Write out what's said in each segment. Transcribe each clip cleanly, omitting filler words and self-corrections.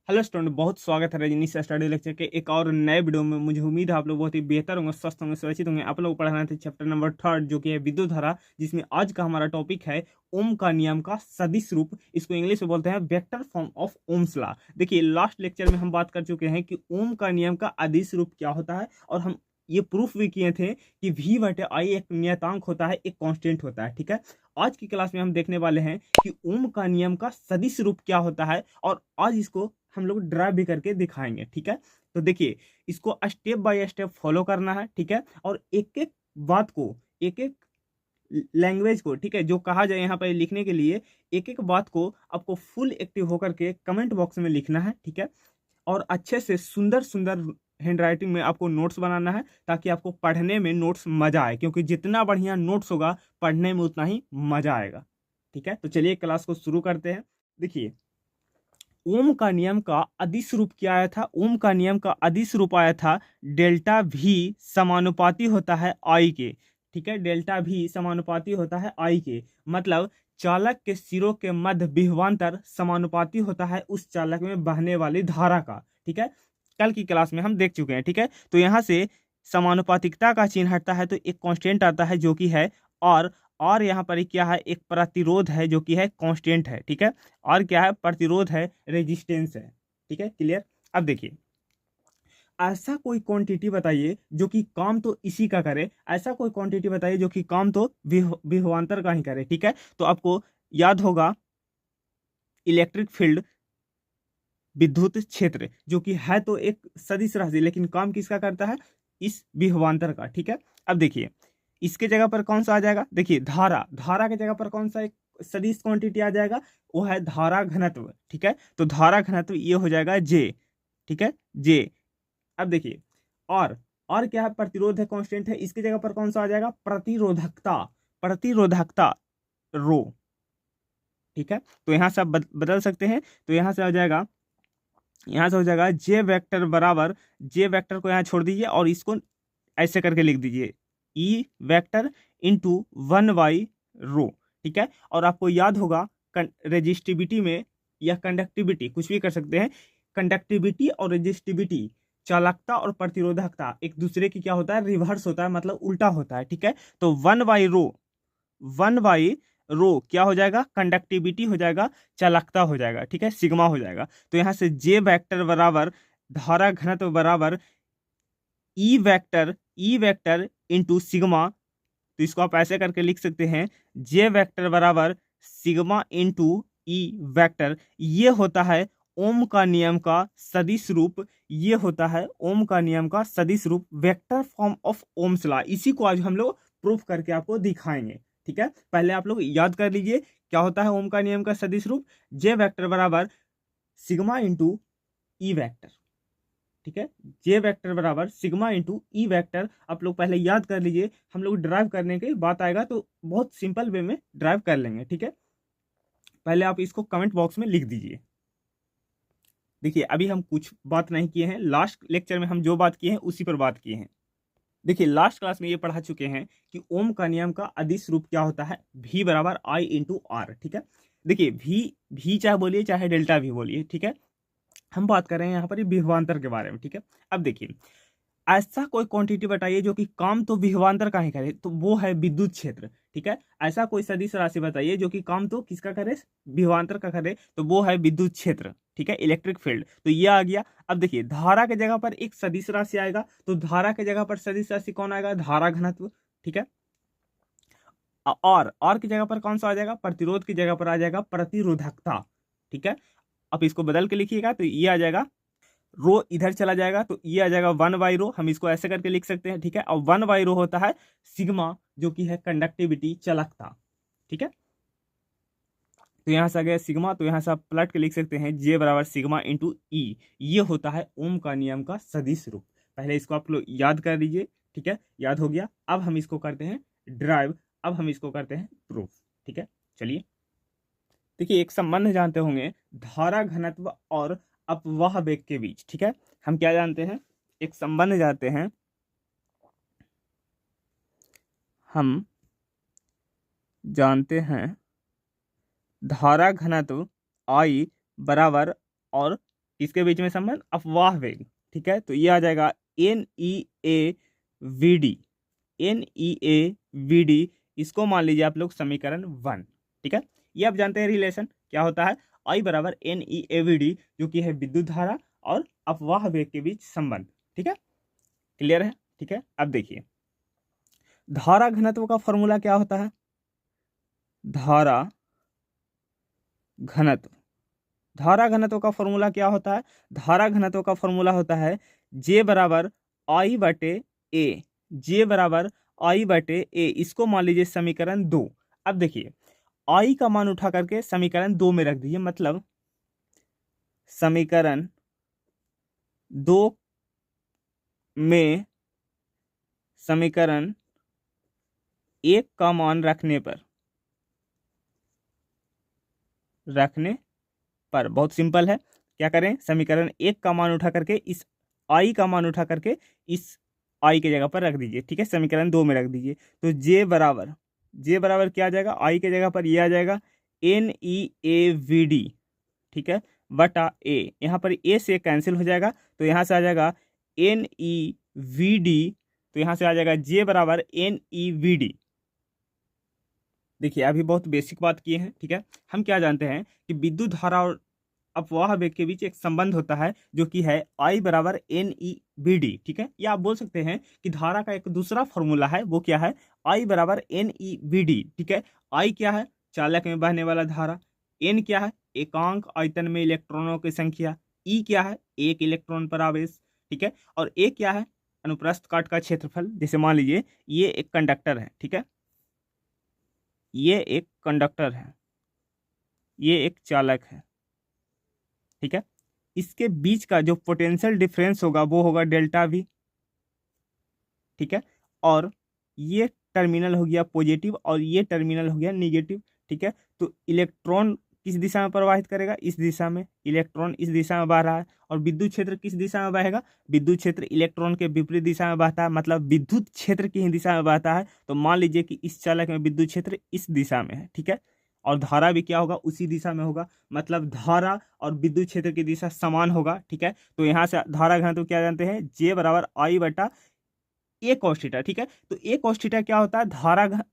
Hello student, बहुत स्वागत है रजनी स्टडी लेक्चर के एक और नए वीडियो में। मुझे उम्मीद है आप लोग बहुत ही बेहतर होंगे, स्वस्थ होंगे, सुरक्षित होंगे। आप लोग पढ़ाना थे चैप्टर नंबर 3 जो कि है विद्युत धारा, जिसमें आज का हमारा टॉपिक है ओम का नियम का सदिश रूप। इसको इंग्लिश में बोलते हैं vector form of Ohm's law. देखिए, लास्ट लेक्चर में हम बात कर चुके हैं कि ओम का नियम का अदिश रूप क्या होता है, और हम ये प्रूफ भी किए थे कि V/I एक नियतांक होता है, एक कांस्टेंट होता है। ठीक है, आज की क्लास में हम देखने वाले हैं कि ओम का नियम का सदिश रूप क्या होता है, और आज इसको हम लोग ड्राइव भी करके दिखाएंगे। ठीक है, तो देखिए, इसको स्टेप बाय स्टेप फॉलो करना है। ठीक है, और एक एक बात को, एक एक लैंग्वेज को, ठीक है, जो कहा जाए यहाँ पर लिखने के लिए, एक एक बात को आपको फुल एक्टिव होकर के कमेंट बॉक्स में लिखना है। ठीक है, और अच्छे से सुंदर सुंदर हैंड राइटिंग में आपको नोट्स बनाना है, ताकि आपको पढ़ने में नोट्स मजा आए, क्योंकि जितना बढ़िया नोट्स होगा पढ़ने में उतना ही मजा आएगा। ठीक है, तो चलिए क्लास को शुरू करते हैं। देखिए, ओम का नियम का अदिश रूप क्या आया था? ओम का नियम का अदिश रूप आया था डेल्टा भी समानुपाती होता है आई के। ठीक है, डेल्टा भी समानुपाती होता है आई के, मतलब चालक के सिरों के मध्य विभवांतर समानुपाती होता है उस चालक में बहने वाली धारा का। ठीक है, कल की क्लास में हम देख चुके हैं। ठीक है, तो यहाँ से समानुपातिकता का चिन्ह हटता है तो एक कांस्टेंट आता है जो कि है और यहाँ पर क्या है, एक प्रतिरोध है जो कि है कांस्टेंट है। ठीक है, और क्या है, प्रतिरोध है, रेजिस्टेंस है। ठीक है, क्लियर। अब देखिए, ऐसा कोई क्वांटिटी बताइए जो कि काम तो इसी का करे, ऐसा कोई क्वांटिटी बताइए जो कि काम तो विभवांतर का ही करे। ठीक है, तो आपको याद होगा इलेक्ट्रिक फील्ड, विद्युत क्षेत्र, जो कि है तो एक सदिश राशि, लेकिन काम किसका करता है, इस विभवांतर का। ठीक है, अब देखिए, इसके जगह पर कौन सा आ जाएगा? देखिए, धारा, धारा के जगह पर कौन सा एक सदिश क्वांटिटी आ जाएगा? वो है धारा घनत्व। ठीक है, तो धारा घनत्व ये हो जाएगा जे। ठीक है, जे। अब देखिए, और क्या है, प्रतिरोध है, कांस्टेंट है, इसकी जगह पर कौन सा आ जाएगा? प्रतिरोधकता, प्रतिरोधकता रो। ठीक है, तो यहां से आप बदल सकते हैं, तो यहां से आ जाएगा, यहां से हो जाएगा जे वेक्टर बराबर, जे वेक्टर को यहाँ छोड़ दीजिए और इसको ऐसे करके लिख दीजिए, ई वेक्टर इंटू 1/रो। ठीक है, और आपको याद होगा रेजिस्टिविटी में या कंडक्टिविटी, कुछ भी कर सकते हैं, कंडक्टिविटी और रेजिस्टिविटी, चालकता और प्रतिरोधकता एक दूसरे की क्या होता है, रिवर्स होता है, मतलब उल्टा होता है। ठीक है, तो 1/रो, 1/रो क्या हो जाएगा, कंडक्टिविटी हो जाएगा, चालकता हो जाएगा। ठीक है, सिग्मा हो जाएगा। तो यहां से जे वेक्टर बराबर धारा घनत्व बराबर ई वेक्टर इंटू सिग्मा। तो इसको आप ऐसे करके लिख सकते हैं, जे वेक्टर बराबर सिग्मा इंटू ई वेक्टर। ये होता है ओम का नियम का सदिश रूप, ये होता है ओम का नियम का सदिश रूप, vector form of Ohm's law. इसी को आज हम लोग प्रूफ करके आपको दिखाएंगे। ठीक है, पहले आप लोग याद कर लीजिए क्या होता है ओम का नियम का सदिश रूप, जे वेक्टर बराबर सिग्मा इंटू ई वेक्टर। ठीक है, जे वेक्टर बराबर सिग्मा इंटू ई वेक्टर। आप लोग पहले याद कर लीजिए, हम लोग ड्राइव करने के बात आएगा तो बहुत सिंपल वे में ड्राइव कर लेंगे। ठीक है, पहले आप इसको कमेंट बॉक्स में लिख दीजिए। देखिए, अभी हम कुछ बात नहीं किए हैं, लास्ट लेक्चर में हम जो बात किए हैं उसी पर बात किए हैं। देखिए, लास्ट क्लास में ये पढ़ा चुके हैं कि ओम का नियम का अदिश रूप क्या होता है, V बराबर I इंटू आर। ठीक है, देखिए, भी चाहे बोलिए चाहे डेल्टा भी बोलिए। ठीक है, हम बात कर रहे हैं यहाँ पर विभवांतर के बारे में। ठीक है, अब देखिए, ऐसा कोई क्वांटिटी बताइए जो कि काम तो विभवांतर का ही करे, तो वो है विद्युत क्षेत्र। ठीक है, ऐसा कोई सदिश राशि बताइए जो कि काम तो किसका करे, विभवांतर का करे, तो वो है विद्युत क्षेत्र। ठीक है, इलेक्ट्रिक फील्ड, तो ये आ गया। अब देखिए, धारा के जगह पर एक सदिश राशि आएगा, तो धारा के जगह पर सदिश राशि कौन आएगा, धारा घनत्व। ठीक है, और की जगह पर कौन सा आ जाएगा, प्रतिरोध की जगह पर आ जाएगा प्रतिरोधकता। ठीक है, अब इसको बदल के लिखिएगा तो ये आ जाएगा, रो इधर चला जाएगा तो ये आ जाएगा 1/रो, हम इसको ऐसे करके लिख सकते हैं। ठीक है, और 1/रो होता है सिग्मा, जो कि है कंडक्टिविटी, चालकता। ठीक है, तो यहां से आ गया सिग्मा, तो यहां से आप पलट के लिख सकते हैं जे बराबर सिग्मा इंटू ई। ये होता है ओम का नियम का सदिश रूप। पहले इसको आप लोग याद कर लीजिए। ठीक है, याद हो गया, अब हम इसको करते हैं ड्राइव, अब हम इसको करते हैं प्रूफ। ठीक है, चलिए, देखिए, एक संबंध जानते होंगे धारा घनत्व और अपवाह वेग के बीच। ठीक है, हम क्या जानते हैं, एक संबंध जानते हैं, हम जानते हैं धारा घनत्व I बराबर और किसके बीच में संबंध, अपवाह वेग, ठीक है। तो ये आ जाएगा NEAVD, NEAVD, इसको मान लीजिए आप लोग समीकरण 1, ठीक है। ये आप जानते हैं रिलेशन क्या होता है, I बराबर NEAVD, जो कि है विद्युत धारा और अपवाह वेग के बीच संबंध, ठीक है, क्लियर है, ठीक है। अब देखिए धारा घनत्व का फॉर्मूला क्या होता है, धारा घनत्व, धारा घनत्व का फॉर्मूला क्या होता है, धारा घनत्व का फॉर्मूला होता है J बराबर I बटे A, J बराबर I बटे A, इसको मान लीजिए समीकरण 2। अब देखिए I का मान उठा करके समीकरण 2 में रख दीजिए, मतलब समीकरण 2 में समीकरण 1 का मान रखने पर बहुत सिंपल है, क्या करें, समीकरण 1 का मान उठा करके इस I का मान उठा करके इस I के जगह पर रख दीजिए, ठीक है, समीकरण 2 में रख दीजिए। तो J बराबर क्या आ जाएगा, I के जगह पर ये आ जाएगा NEAVD, ठीक है, बटा A, यहाँ पर A से कैंसिल हो जाएगा, तो यहाँ से आ जाएगा NEVD, तो यहाँ से आ जाएगा J बराबर NEVD। देखिए अभी बहुत बेसिक बात किए हैं, ठीक है। हम क्या जानते हैं कि विद्युत धारा और अपवाह वेग के बीच एक संबंध होता है जो कि है I बराबर NEVD, ठीक है। या आप बोल सकते हैं कि धारा का एक दूसरा फॉर्मूला है, वो क्या है, I बराबर NEVD, ठीक है। I क्या है, चालक में बहने वाला धारा, N क्या है, एकांक आयतन में इलेक्ट्रॉनों की संख्या, E क्या है, एक इलेक्ट्रॉन पर आवेश, ठीक है, और A क्या है, अनुप्रस्थ काट का क्षेत्रफल। जैसे मान लीजिए ये एक कंडक्टर है, ठीक है, ये एक कंडक्टर है, ये एक चालक है, ठीक है, इसके बीच का जो पोटेंशियल डिफरेंस होगा वो होगा डेल्टा V, ठीक है, और ये टर्मिनल हो गया पॉजिटिव और ये टर्मिनल हो गया निगेटिव, ठीक है। तो इलेक्ट्रॉन किस दिशा में प्रवाहित करेगा, इस दिशा में, इलेक्ट्रॉन इस दिशा में बह रहा है, और विद्युत क्षेत्र किस दिशा में बहेगा, विद्युत क्षेत्र इलेक्ट्रॉन के विपरीत दिशा में बहता है, मतलब विद्युत क्षेत्र की ही दिशा में बहता है। तो मान लीजिए कि इस चालक में विद्युत क्षेत्र इस दिशा में है, ठीक है, और धारा भी क्या होगा, उसी दिशा में होगा, मतलब धारा और विद्युत क्षेत्र की दिशा समान होगा, ठीक है। तो यहाँ से धारा घनत्व क्या जानते हैं, J बराबर I बटा A cos थीटा, ठीक है। तो A cos थीटा क्या होता है,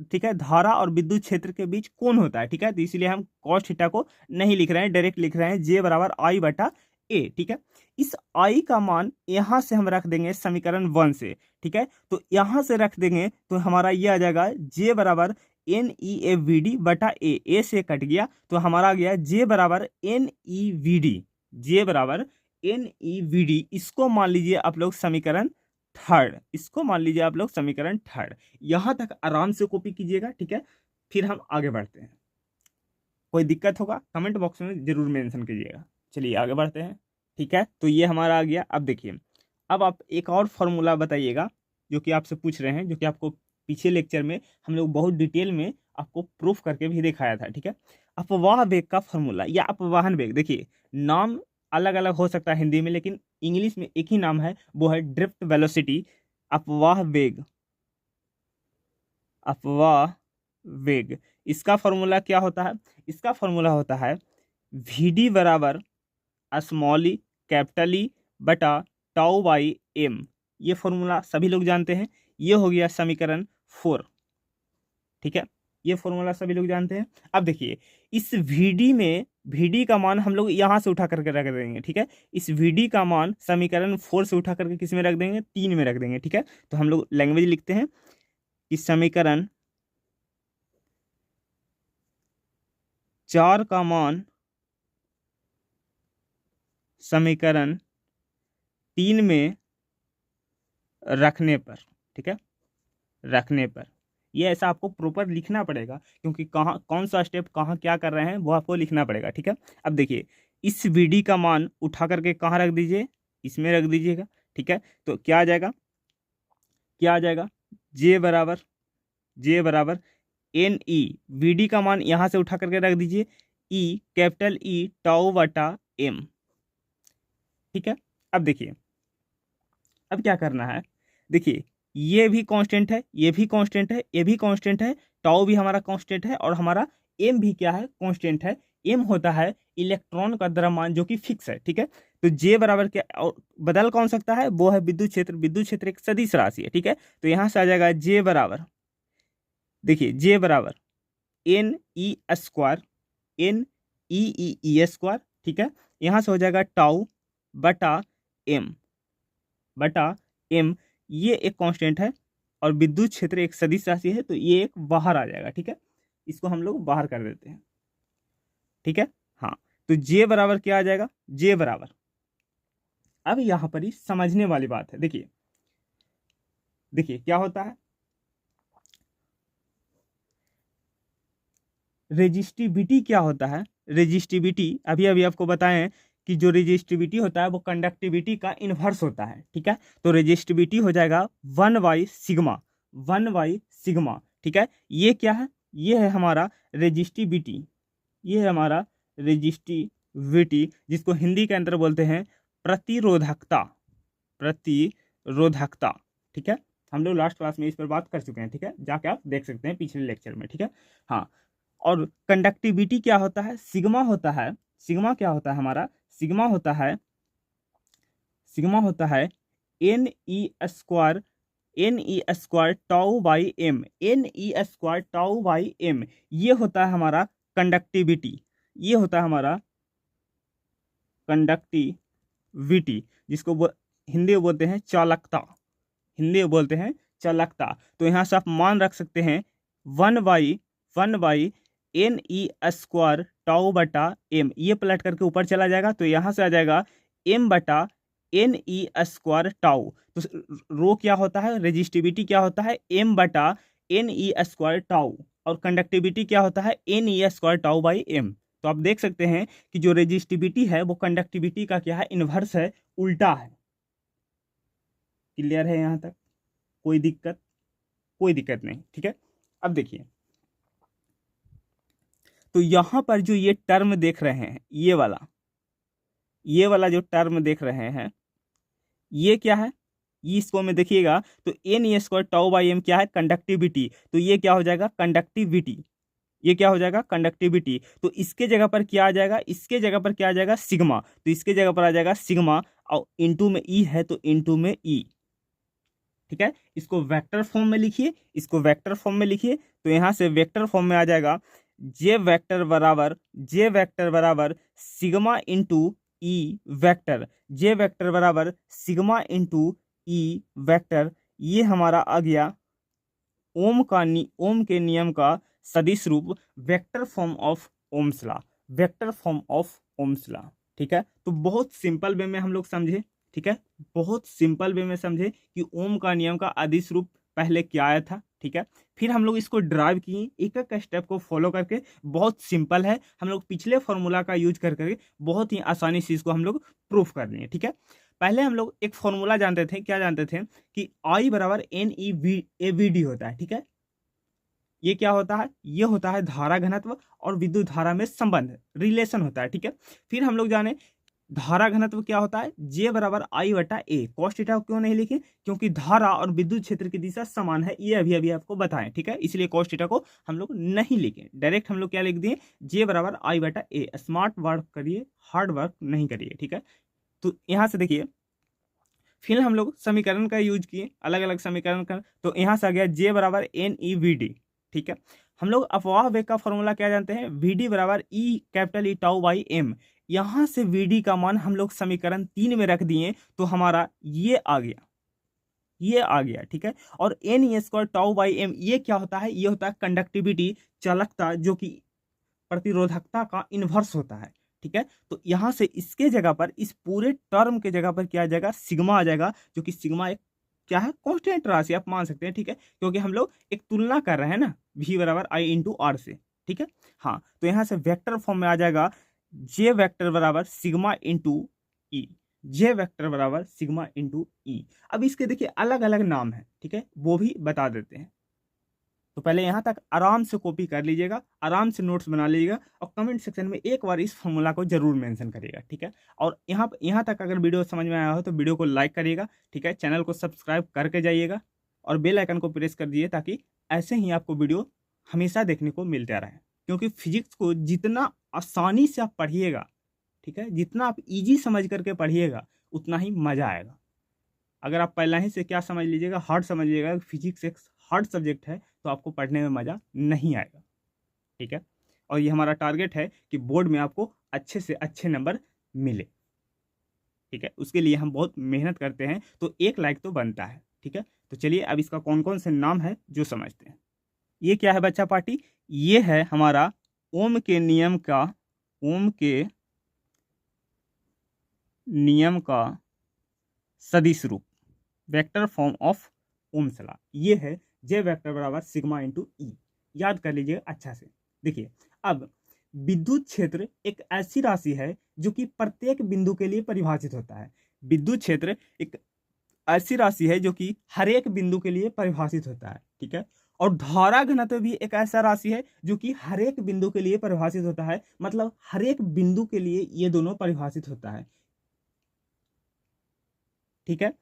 ठीक है, धारा और विद्युत क्षेत्र के बीच कोण होता है, ठीक है। तो इसलिए हम cos थीटा को नहीं लिख रहे हैं, डायरेक्ट लिख रहे हैं J बराबर I बटा A, ठीक है। इस I का मान यहां से हम रख देंगे समीकरण 1 से, ठीक है। तो यहां से रख देंगे तो हमारा ये आ जाएगा J बराबर NEAVD बटा A से कट गया, तो हमारा आ गया J बराबर NEVD, J बराबर NEVD, इसको मान लीजिए आप लोग समीकरण 3, इसको मान लीजिए आप लोग समीकरण 3। यहां तक आराम से कॉपी कीजिएगा, ठीक है, फिर हम आगे बढ़ते हैं। कोई दिक्कत होगा कमेंट बॉक्स में जरूर मेंशन कीजिएगा। चलिए आगे बढ़ते हैं, ठीक है। तो ये हमारा आ गया। अब देखिए, अब आप एक और फॉर्मूला बताइएगा जो कि आपसे पूछ रहे हैं, जो कि आपको पीछे लेक्चर में हम लोग बहुत डिटेल में आपको प्रूफ करके भी दिखाया था, ठीक है। अपवाह वेग का फॉर्मूला या अपवाहन वेग, देखिए नाम अलग अलग हो सकता है हिंदी में, लेकिन इंग्लिश में एक ही नाम है, वो है ड्रिफ्ट वेलोसिटी, अपवाह वेग, अपवाह वेग। इसका फॉर्मूला क्या होता है, इसका फॉर्मूला होता है VD बराबर स्मॉल ई कैपिटल ई बटा टाउ बाई M। ये फॉर्मूला सभी लोग जानते हैं, ये हो गया समीकरण 4, ठीक है, ये फॉर्मूला सभी लोग जानते हैं। अब देखिए इस VD में VD का मान हम लोग यहाँ से उठा करके रख देंगे, ठीक है। इस VD का मान समीकरण 4 से उठा करके किस में रख देंगे, 3 में रख देंगे, ठीक है। तो हम लोग लैंग्वेज लिखते हैं कि समीकरण 4 का मान समीकरण 3 में रखने पर, ठीक है, रखने पर, ये ऐसा आपको प्रॉपर लिखना पड़ेगा, क्योंकि कहाँ कौन सा स्टेप कहाँ क्या कर रहे हैं वो आपको लिखना पड़ेगा, ठीक है। अब देखिए इस VD का मान उठा करके कहाँ रख दीजिए, इसमें रख दीजिएगा, ठीक है। तो क्या आ जाएगा, क्या आ जाएगा, J बराबर NE, VD का मान यहाँ से उठा करके रख दीजिए E कैपिटल E टाउ बटा M, ठीक है। अब देखिए अब क्या करना है, देखिए ये भी कांस्टेंट है, ये भी कांस्टेंट है, ये भी कांस्टेंट है, टाउ भी हमारा कांस्टेंट है, और हमारा M भी क्या है, कांस्टेंट है। M होता है इलेक्ट्रॉन का द्रव्यमान जो कि फिक्स है, ठीक है। तो जे बराबर क्या और बदल कौन सकता है, वो है विद्युत क्षेत्र। विद्युत क्षेत्र एक सदिश राशि है, ठीक है। तो यहां से आ जाएगा जे बराबर, देखिए जे बराबर N E square, N E square, ठीक है। यहां से हो जाएगा टाउ बटा एम, बटा एम, ये एक कांस्टेंट है और विद्युत क्षेत्र एक सदिश राशि है, तो ये एक बाहर आ जाएगा, ठीक है। इसको हम लोग बाहर कर देते हैं, ठीक है। हाँ, तो जे बराबर क्या आ जाएगा, जे बराबर, अब यहां पर ही समझने वाली बात है। देखिए देखिए क्या होता है, रेजिस्टिविटी क्या होता है। रेजिस्टिविटी अभी अभी आपको बताएं कि जो रेजिस्टिविटी होता है वो कंडक्टिविटी का इन्वर्स होता है, ठीक है। तो रेजिस्टिविटी हो जाएगा 1/सिग्मा, 1/सिग्मा, ठीक है। ये क्या है, ये है हमारा रेजिस्टिविटी, ये है हमारा रेजिस्टिविटी, जिसको हिंदी के अंदर बोलते हैं प्रतिरोधकता, प्रतिरोधकता, ठीक है। हम लोग लास्ट क्लास में इस पर बात कर चुके हैं, ठीक है, जाके आप देख सकते हैं पिछले लेक्चर में, ठीक है। हाँ, और कंडक्टिविटी क्या होता है, सिग्मा होता है। सिग्मा क्या होता है हमारा, सिग्मा होता है, सिग्मा होता है N E square, N E square tau by M, N E square tau by M, ये होता है हमारा कंडक्टिविटी, ये होता है हमारा कंडक्टिविटी, जिसको हिंदी में बोलते हैं चालकता, हिंदी में बोलते हैं चालकता। तो यहाँ से आप मान रख सकते हैं 1/1 एन ई स्क्वायर टाउ बटा एम, ये पलट करके ऊपर चला जाएगा, तो यहाँ से आ जाएगा एम बटा एन ई स्क्वायर टाउ। तो रो क्या होता है, रेजिस्टिविटी क्या होता है, एम बटा एन ई स्क्वायर टाउ, और कंडक्टिविटी क्या होता है, N E square tau by M. तो आप देख सकते हैं कि जो रेजिस्टिविटी है वो कंडक्टिविटी का क्या है, इन्वर्स है, उल्टा है। क्लियर है यहाँ तक, कोई दिक्कत, कोई दिक्कत नहीं, ठीक है। अब देखिए, तो यहां पर जो ये टर्म देख रहे हैं, ये वाला जो टर्म देख रहे हैं, ये क्या है, ये इसको में देखिएगा तो N E square tau by M क्या है, कंडक्टिविटी, तो ये क्या हो जाएगा, कंडक्टिविटी, ये क्या हो जाएगा, कंडक्टिविटी। तो इसके जगह पर क्या आ जाएगा, इसके जगह पर क्या आ जाएगा, सिग्मा, तो इसके जगह पर आ जाएगा सिग्मा, और इनटू में ई है तो इनटू में ई, ठीक है। इसको वेक्टर फॉर्म में लिखिए, इसको वेक्टर फॉर्म में लिखिए, तो यहां से वेक्टर फॉर्म में आ जाएगा जे वेक्टर बराबर, जे वेक्टर बराबर सिग्मा इंटू ई वेक्टर, जे वेक्टर बराबर सिग्मा इंटू ई वेक्टर, ये हमारा आ गया ओम के नियम का सदिश रूप, vector form of Ohm's law, vector form of Ohm's law, ठीक है। तो बहुत सिंपल वे में हम लोग समझे, ठीक है, बहुत सिंपल वे में समझे कि ओम का नियम का अदिश रूप पहले क्या आया था, ठीक है। फिर हम लोग इसको ड्राइव किए एक एक स्टेप को फॉलो करके, बहुत सिंपल है, हम लोग पिछले फॉर्मूला का यूज करके बहुत ही आसानी से इसको हम लोग प्रूफ कर लिए, ठीक है। पहले हम लोग एक फॉर्मूला जानते थे, क्या जानते थे कि आई बराबर N E V A V D होता है, ठीक है। ये क्या होता है, ये होता है धारा घनत्व और विद्युत धारा में संबंध, रिलेशन होता है, ठीक है। फिर हम लोग जाने धारा घनत्व क्या होता है, जे बराबर आई बटा ए, कॉस थीटा क्यों नहीं लिखे, क्योंकि धारा और विद्युत क्षेत्र की दिशा समान है, ये अभी अभी आपको बताएं, ठीक है, इसलिए कॉस थीटा को हम लोग नहीं लिखे, डायरेक्ट हम लोग क्या लिख दिए, जे बराबर आई बटा ए। स्मार्ट वर्क करिए, हार्ड वर्क नहीं करिए, ठीक है। तो यहां से देखिए, फिर हम लोग समीकरण का यूज किए, अलग अलग समीकरण का, तो यहां से आ गया जे बराबर एन ई वी डी, ठीक है। हम लोग अपवाह वेग का फॉर्मूला क्या जानते हैं, वी डी बराबर E capital E tau by M, यहां से वी डी का मान हम लोग समीकरण 3 में रख दिए, तो हमारा ये आ गया, ये आ गया, ठीक है। और N E square tau by M, ये क्या होता है, ये होता है कंडक्टिविटी, चालकता, जो कि प्रतिरोधकता का इन्वर्स होता है, ठीक है। तो यहां से इसके जगह पर, इस पूरे टर्म के जगह पर क्या आ जाएगा, सिग्मा आ जाएगा, जो कि सिग्मा एक क्या है, कांस्टेंट राशि आप मान सकते हैं, ठीक है, क्योंकि हम लोग एक तुलना कर रहे हैं ना, v बराबर आई इंटू आर से, ठीक है। हाँ, तो यहां से वेक्टर फॉर्म में आ जाएगा जे वेक्टर बराबर सिग्मा इंटू ई, जे वेक्टर बराबर सिग्मा इंटू ई। अब इसके देखिए अलग अलग नाम है, ठीक है, वो भी बता देते हैं। तो पहले यहाँ तक आराम से कॉपी कर लीजिएगा, आराम से नोट्स बना लीजिएगा, और कमेंट सेक्शन में एक बार इस फॉर्मूला को जरूर मेंशन करिएगा, ठीक है। और यहाँ तक अगर वीडियो समझ में आया हो तो वीडियो को लाइक करिएगा, ठीक है, चैनल को सब्सक्राइब करके जाइएगा, और बेल आइकन को प्रेस कर दीजिए, ताकि ऐसे ही आपको वीडियो हमेशा देखने को मिलता रहे। क्योंकि फिजिक्स को जितना आसानी से आप पढ़िएगा, ठीक है। जितना आप इजी समझ करके पढ़िएगा उतना ही मज़ा आएगा। अगर आप पहले ही से क्या समझ लीजिएगा, हार्ड समझ लीजिएगा, फिजिक्स एक हार्ड सब्जेक्ट है, तो आपको पढ़ने में मज़ा नहीं आएगा, ठीक है। और ये हमारा टारगेट है कि बोर्ड में आपको अच्छे से अच्छे नंबर मिले, ठीक है। उसके लिए हम बहुत मेहनत करते हैं, तो 1 लाइक तो बनता है, ठीक है। तो चलिए अब इसका कौन कौन से नाम है जो समझते हैं। ये क्या है बच्चा पार्टी? ये है हमारा ओम के नियम का, ओम के नियम का सदिश रूप, vector form of Ohm's law. ये है जे वेक्टर बराबर सिग्मा इंटू ई। याद कर लीजिए अच्छा से। देखिए, अब विद्युत क्षेत्र एक ऐसी राशि है जो कि प्रत्येक बिंदु के लिए परिभाषित होता है। विद्युत क्षेत्र एक ऐसी राशि है जो कि हर एक बिंदु के लिए परिभाषित होता है, ठीक है। और धारा घनत्व भी एक ऐसा राशि है जो कि हर एक बिंदु के लिए परिभाषित होता है, मतलब हर एक बिंदु के लिए ये दोनों परिभाषित होता है, ठीक है।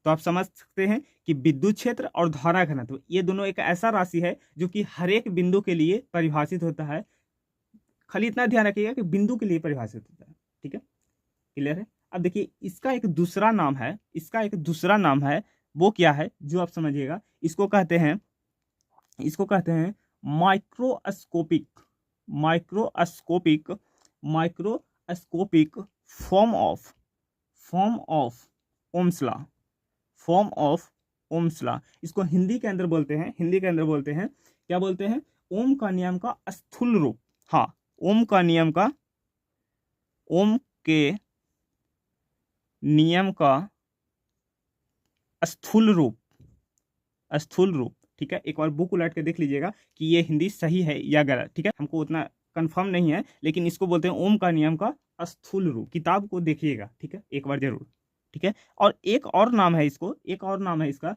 तो आप समझ सकते हैं कि विद्युत क्षेत्र और धारा घनत्व ये दोनों एक ऐसा राशि है जो कि हर एक बिंदु के लिए परिभाषित होता है। खाली इतना ध्यान रखिएगा कि बिंदु के लिए परिभाषित होता है, ठीक है। क्लियर है? अब देखिए, इसका एक दूसरा नाम है, इसका एक दूसरा नाम है, वो क्या है जो आप समझिएगा। इसको कहते हैं microscopic, microscopic, microscopic form of Ohm's law, form of Ohm's law. इसको हिंदी के अंदर बोलते हैं, क्या बोलते हैं? ओम का नियम का स्थूल रूप। हाँ, ओम के नियम का स्थूल रूप, ठीक है। एक बार बुक उलट के देख लीजिएगा कि ये हिंदी सही है या गलत, ठीक है। हमको उतना कंफर्म नहीं है, लेकिन इसको बोलते हैं ओम का नियम का स्थूल रूप। किताब को देखिएगा, ठीक है, एक बार जरूर, ठीक है। और एक और नाम है इसका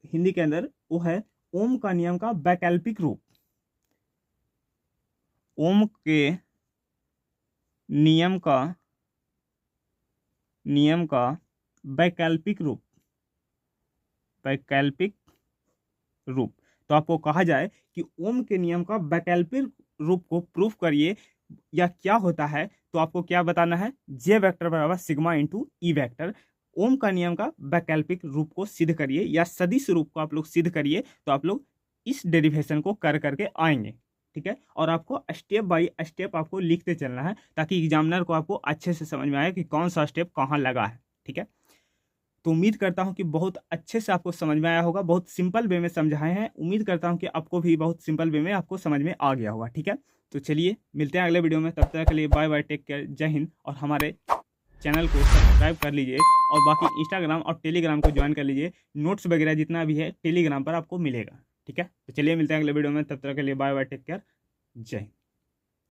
हिंदी के अंदर, वो है ओम का नियम का वैकल्पिक रूप। ओम के नियम का वैकल्पिक रूप। तो आपको कहा जाए कि ओम के नियम का वैकल्पिक रूप को प्रूफ करिए या क्या होता है, तो आपको क्या बताना है? जे वेक्टर बराबर सिग्मा इंटू ई वेक्टर। ओम का नियम का वैकल्पिक रूप को सिद्ध करिए या सदिश रूप को आप लोग सिद्ध करिए, तो आप लोग इस डेरिवेशन को कर करके आएंगे, ठीक है। और आपको स्टेप बाय स्टेप आपको लिखते चलना है, ताकि एग्जामिनर को आपको अच्छे से समझ में आए कि कौन सा स्टेप कहाँ लगा है, ठीक है। तो उम्मीद करता हूं कि बहुत अच्छे से आपको समझ में आया होगा। बहुत सिंपल वे में समझाए हैं, उम्मीद करता हूं कि आपको भी बहुत सिंपल वे में आपको समझ में आ गया होगा, ठीक है। तो चलिए मिलते हैं अगले वीडियो में, तब तक के लिए बाय बाय, टेक केयर, जय हिंद। और हमारे चैनल को सब्सक्राइब कर लीजिए और बाकी इंस्टाग्राम और टेलीग्राम को ज्वाइन कर लीजिए। नोट्स वगैरह जितना भी है टेलीग्राम पर आपको मिलेगा, ठीक है। तो चलिए मिलते हैं अगले वीडियो में, तब तक के लिए बाय बाय, टेक केयर, जय हिंद।